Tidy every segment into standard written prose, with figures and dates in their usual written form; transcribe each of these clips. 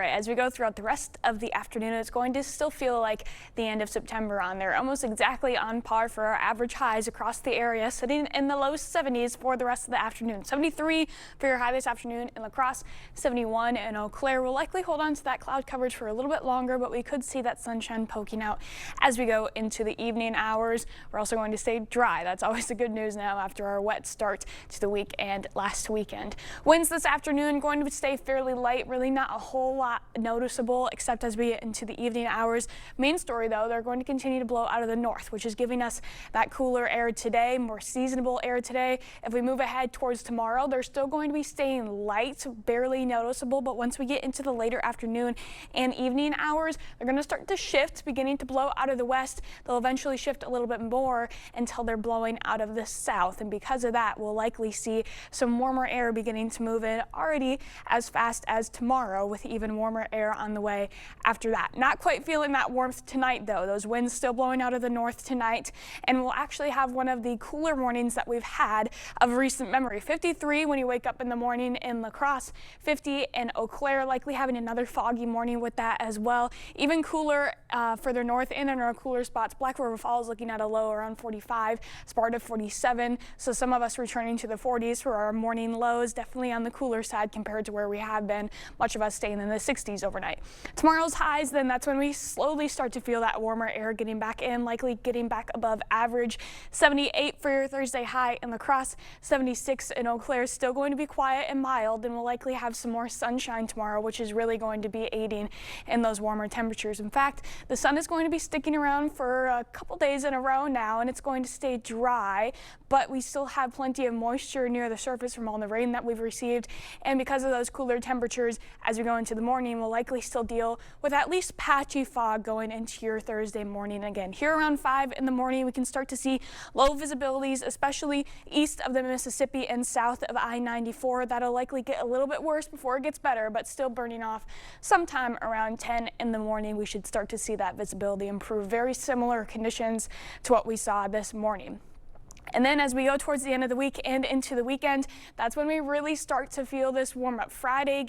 right, as we go throughout the rest of the afternoon, it's going to still feel like the end of September on there, almost exactly on par for our average highs across the area, sitting in the low 70s for the rest of the afternoon. 73 for your high this afternoon in La Crosse, 71 in Eau Claire. We'll likely hold on to that cloud coverage for a little bit longer, but we could see that sunshine poking out as we go into the evening hours. We're also going to stay dry. That's always the good news now after our wet start to the week and last weekend. Winds this afternoon going to stay fairly light, really not a whole lot noticeable except as we get into the evening hours. Main story though, they're going to continue to blow out of the north, which is giving us that cooler air today, more seasonable air today. If we move ahead towards tomorrow, they're still going to be staying light, barely noticeable, but once we get into the later afternoon and evening hours, they're going to start to shift, beginning to blow out of the west. They'll eventually shift a little bit more until they're blowing out of the south, and because of that, we'll likely see some warmer air beginning to move in already as fast as tomorrow, with even warmer air on the way after that. Not quite feeling that warmth tonight though. Those winds still blowing out of the north tonight, and we'll actually have one of the cooler mornings that we've had of recent memory. 53 when you wake up in the morning in La Crosse, 50 in Eau Claire, likely having another foggy morning with that as well. Even cooler further north and in our cooler spots. Black River Falls looking at a low around 45, Sparta 47, so some of us returning to the 40s for our morning lows, definitely on the cooler side compared to where we have been, much of us staying in the 60s overnight. Tomorrow's highs, then that's when we slowly start to feel that warmer air getting back in, likely getting back above average. 78 for your Thursday high in La Crosse, 76 in Eau Claire. Still going to be quiet and mild, and we'll likely have some more sunshine tomorrow, which is really going to be aiding in those warmer temperatures. In fact, the sun is going to be sticking around for a couple days in a row now, and it's going to stay dry, but we still have plenty of moisture near the surface from all the rain that we've received, and because of those cooler temperatures as we go into the morning, we'll likely still deal with at least patchy fog going into your Thursday morning. Again, here around 5 in the morning, we can start to see low visibilities, especially east of the Mississippi and south of I-94. That'll likely get a little bit worse before it gets better, but still burning off sometime around 10 in the morning. We should start to see that visibility improve. Very similar conditions to what we saw this morning. And then as we go towards the end of the week and into the weekend, that's when we really start to feel this warm up. Friday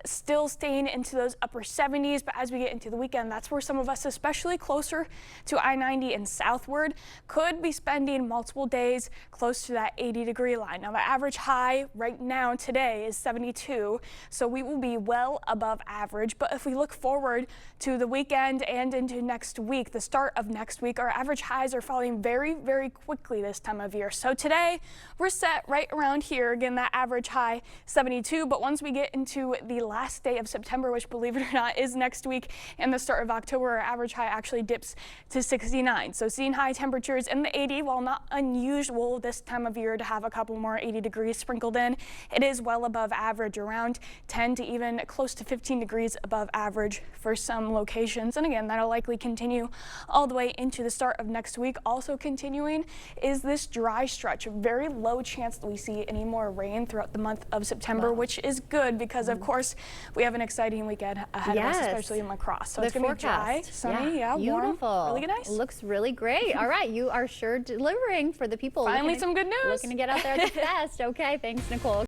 still staying into those upper 70s, but as we get into the weekend, that's where some of us, especially closer to I-90 and southward, could be spending multiple days close to that 80-degree line. Now the average high right now today is 72, so we will be well above average. But if we look forward to the weekend and into next week, the start of next week, our average highs are falling very, very quickly this time of year. So today we're set right around here, again that average high 72, but once we get into the last day of September, which believe it or not is next week, and the start of October, our average high actually dips to 69. So seeing high temperatures in the 80, while not unusual this time of year to have a couple more 80 degrees sprinkled in, it is well above average, around 10 to even close to 15 degrees above average for some locations. And again, that'll likely continue all the way into the start of next week. Also continuing is this dry stretch, a very low chance that we see any more rain throughout the month of September, which is good because of course we have an exciting weekend ahead of us, especially in La Crosse. So it's going to be dry, sunny, beautiful, warm, really nice. Looks really great. All right, you are sure delivering for the people. Finally some good news. Looking to get out there at the fest. Okay, thanks, Nicole.